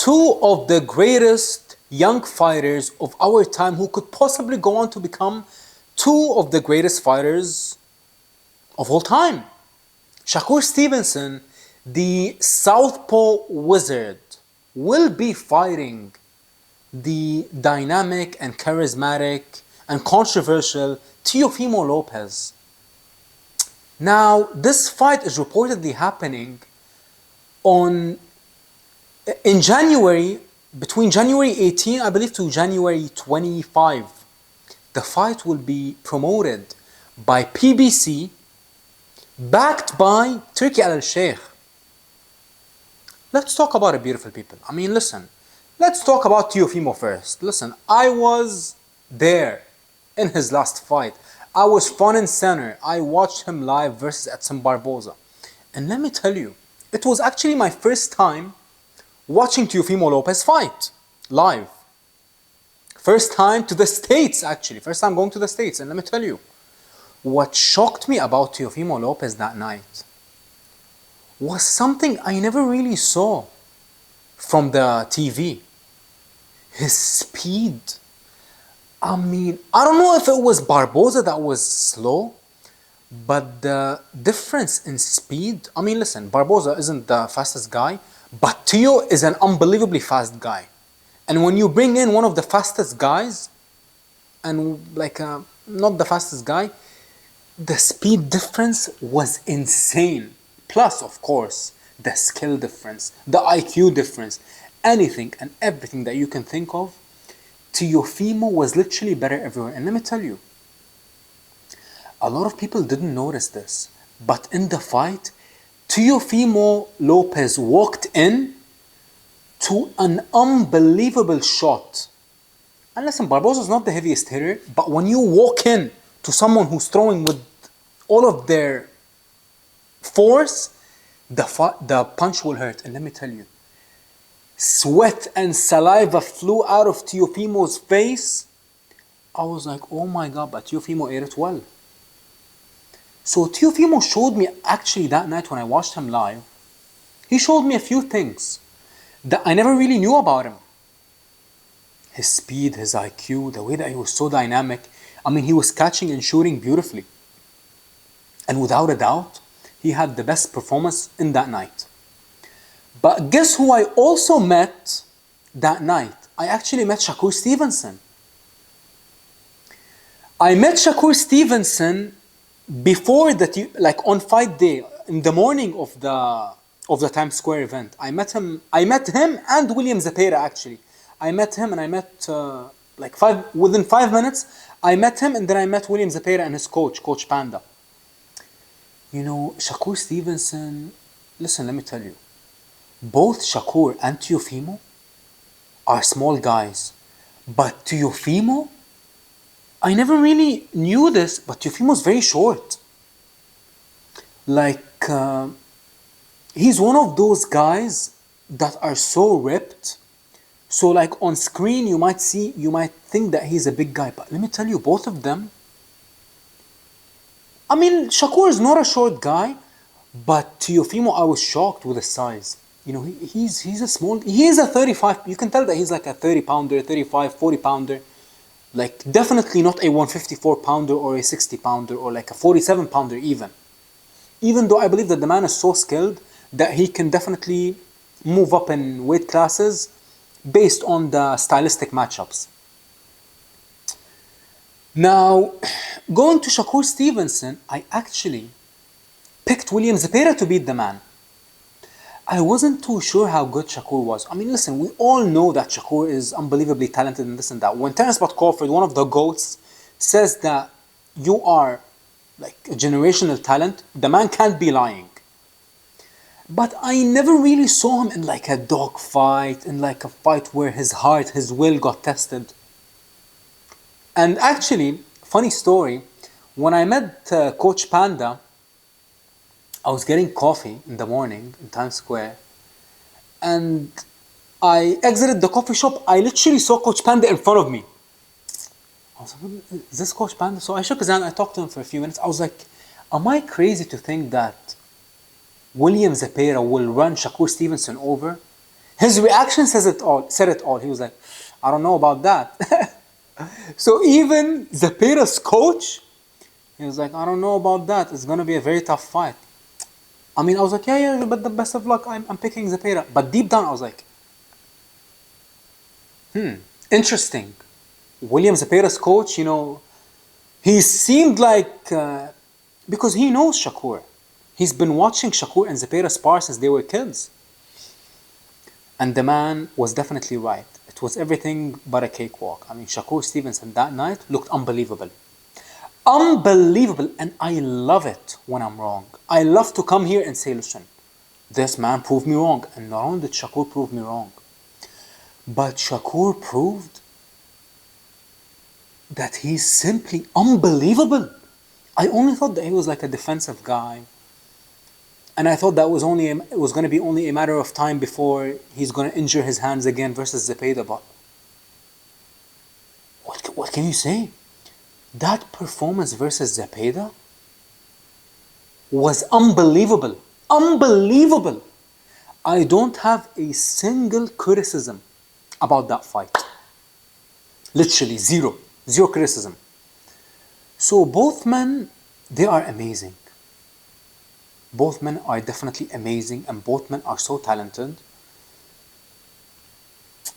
two of the greatest young fighters of our time who could possibly go on to become two of the greatest fighters of all time. Shakur Stevenson, the Southpaw Wizard, will be fighting the dynamic and charismatic and controversial Teofimo Lopez. Now, this fight is reportedly happening in January, between January 18, I believe, to January 25. The fight will be promoted by PBC, backed by Turki Al-Sheikh. Let's talk about it, beautiful people. I mean, listen, let's talk about Teofimo first. Listen, I was there in his last fight. I was front and center. I watched him live versus Edson Barboza. And let me tell you, it was actually my first time watching Teofimo Lopez fight live. First time to the States, actually. First time going to the States. And let me tell you, what shocked me about Teofimo Lopez that night was something I never really saw from the TV. His speed. I mean, I don't know if it was Barboza that was slow, but the difference in speed, I mean, listen, Barboza isn't the fastest guy, but Teo is an unbelievably fast guy. And when you bring in one of the fastest guys, and not the fastest guy, the speed difference was insane. Plus, of course, the skill difference, the IQ difference, anything and everything that you can think of, Teofimo was literally better everywhere. And let me tell you, a lot of people didn't notice this, but in the fight, Teofimo Lopez walked in to an unbelievable shot. And listen, Barboza is not the heaviest hitter, but when you walk in to someone who's throwing with all of their force, the punch will hurt. And let me tell you, sweat and saliva flew out of Teofimo's face. I was like, oh my God, but Teofimo ate it well. So Teofimo showed me actually that night when I watched him live, he showed me a few things that I never really knew about him. His speed, his IQ, the way that he was so dynamic. I mean, he was catching and shooting beautifully. And without a doubt, he had the best performance in that night. But guess who I also met that night? I actually met Shakur Stevenson. I met Shakur Stevenson before on fight day, in the morning of the Times Square event. I met him and William Zepeda actually. I met him and I met within 5 minutes, I met him and then I met William Zepeda and his coach, Coach Panda. You know, Shakur Stevenson, listen, let me tell you, both Shakur and Teofimo are small guys, but Teofimo, I never really knew this, but Teofimo's very short. He's one of those guys that are so ripped. So on screen, you might think that he's a big guy, but let me tell you, both of them, I mean, Shakur is not a short guy, but Teofimo, I was shocked with his size. You know, he's a small, he's a 35, you can tell that he's like a 30 pounder, 35, 40 pounder. Definitely not a 154 pounder or a 60 pounder or like a 47 pounder even. Even though I believe that the man is so skilled that he can definitely move up in weight classes based on the stylistic matchups. Now, going to Shakur Stevenson, I actually picked William Zepeda to beat the man. I wasn't too sure how good Shakur was. I mean, listen, we all know that Shakur is unbelievably talented in this and that. When Terence Bud Crawford, one of the GOATs, says that you are like a generational talent, the man can't be lying. But I never really saw him in like a dog fight, in like a fight where his heart, his will got tested. And actually, funny story, when I met Coach Panda, I was getting coffee in the morning in Times Square, and I exited the coffee shop. I literally saw Coach Panda in front of me. I was like, is this Coach Panda? So I shook his hand, I talked to him for a few minutes. I was like, am I crazy to think that William Zepeda will run Shakur Stevenson over? His reaction says it all, said it all. He was like, I don't know about that. So even Zapata's coach, he was like, I don't know about that. It's going to be a very tough fight. I mean, I was like, yeah, but the best of luck. I'm picking Zapata. But deep down, I was like, interesting. William Zapata's coach, he seemed like, because he knows Shakur. He's been watching Shakur and Zapata spar since they were kids. And the man was definitely right. It was everything but a cakewalk. I mean, Shakur Stevenson that night looked unbelievable. Unbelievable. And I love it when I'm wrong. I love to come here and say, listen, this man proved me wrong. And not only did Shakur prove me wrong, but Shakur proved that he's simply unbelievable. I only thought that he was like a defensive guy. And I thought that it was going to be only a matter of time before he's going to injure his hands again versus Zapata. But what can you say? That performance versus Zapata was unbelievable. Unbelievable. I don't have a single criticism about that fight. Literally zero. Zero criticism. So both men, they are amazing. Both men are definitely amazing and both men are so talented.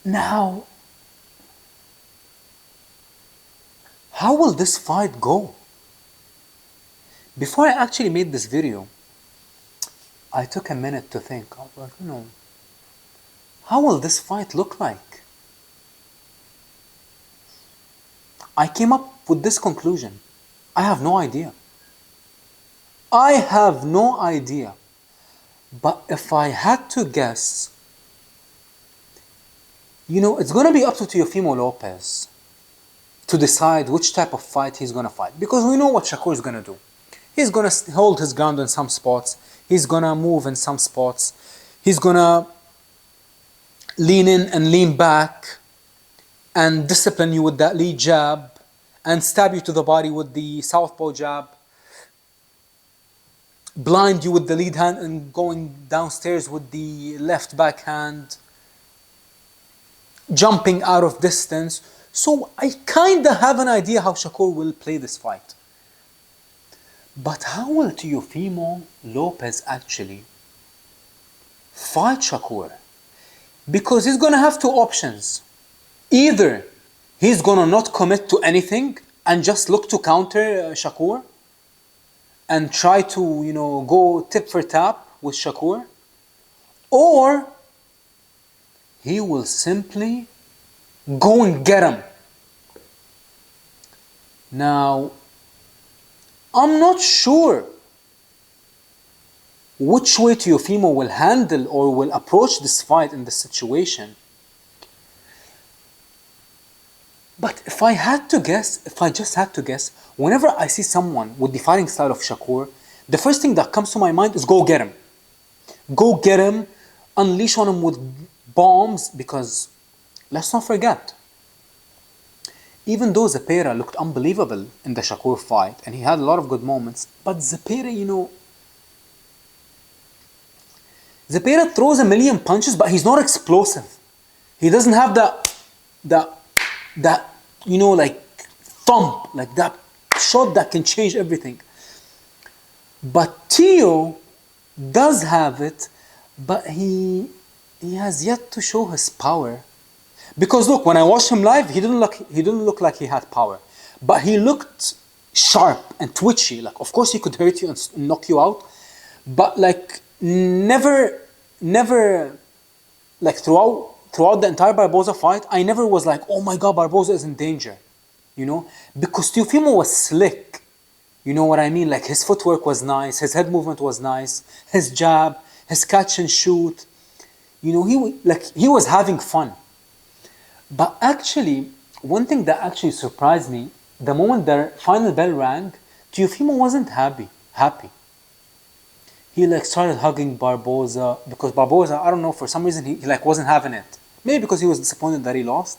Now, how will this fight go? Before I actually made this video, I took a minute to think. I was like, how will this fight look like? I came up with this conclusion. I have no idea. I have no idea. But if I had to guess, it's going to be up to Teofimo Lopez to decide which type of fight he's going to fight. Because we know what Shakur is going to do. He's going to hold his ground in some spots. He's going to move in some spots. He's going to lean in and lean back and discipline you with that lead jab and stab you to the body with the southpaw jab. Blind you with the lead hand and going downstairs with the left backhand. Jumping out of distance. So I kind of have an idea how Shakur will play this fight. But how will Teofimo Lopez actually fight Shakur? Because he's going to have two options. Either he's going to not commit to anything and just look to counter Shakur and try to, go tip for tap with Shakur. Or he will simply go and get him. Now, I'm not sure which way Teofimo will handle or will approach this fight in this situation. But if I just had to guess, whenever I see someone with the fighting style of Shakur, the first thing that comes to my mind is go get him. Go get him, unleash on him with bombs, because let's not forget, even though Zapata looked unbelievable in the Shakur fight, and he had a lot of good moments, but Zapata, Zapata throws a million punches, but he's not explosive. He doesn't have that like thump, like that shot that can change everything. But Teo does have it, but he has yet to show his power. Because look, when I watched him live, he didn't look like he had power, but he looked sharp and twitchy. Like, of course, he could hurt you and knock you out, but like never, like throughout the entire Barboza fight, I never was like, oh my God, Barboza is in danger, because Teofimo was slick. You know what I mean? Like, his footwork was nice, his head movement was nice, his jab, his catch and shoot. He was having fun. But actually, one thing that actually surprised me, the moment the final bell rang, Teofimo wasn't happy. He started hugging Barboza, because Barboza, I don't know, for some reason he wasn't having it. Maybe because he was disappointed that he lost.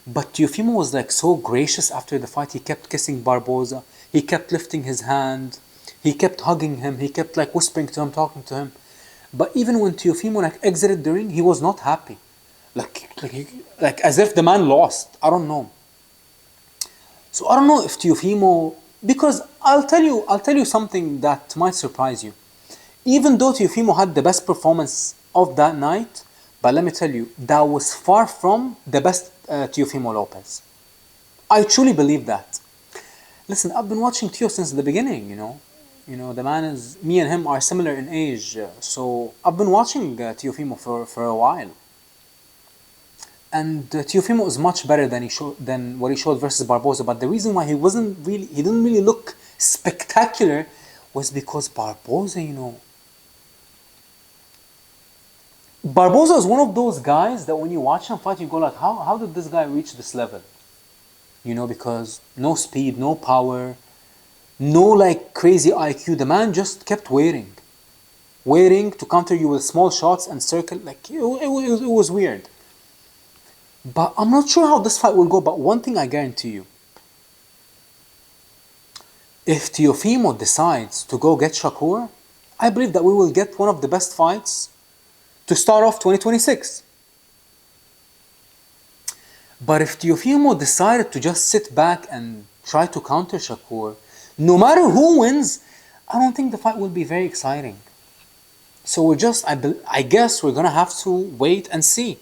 But Teofimo was so gracious after the fight. He kept kissing Barboza. He kept lifting his hand. He kept hugging him. He kept whispering to him, talking to him. But even when Teofimo like exited the ring, he was not happy. Like as if the man lost. I don't know. So I don't know if Teofimo, because I'll tell you something that might surprise you. Even though Teofimo had the best performance of that night, but let me tell you, that was far from the best Teofimo Lopez. I truly believe that. Listen, I've been watching Teo since the beginning, you know. You know, the man is, me and him are similar in age, so I've been watching Teofimo for a while. And Teofimo is much better than what he showed versus Barboza. But the reason why he didn't really look spectacular was because Barboza, you know, Barboza is one of those guys that when you watch him fight, you go like, how did this guy reach this level? You know, because no speed, no power, no like crazy IQ. The man just kept waiting to counter you with small shots and circle. Like it was weird. But I'm not sure how this fight will go. But one thing I guarantee you, if Teofimo decides to go get Shakur, I believe that we will get one of the best fights to start off 2026. But if Teofimo decided to just sit back and try to counter Shakur, no matter who wins, I don't think the fight will be very exciting. So I guess we're gonna have to wait and see.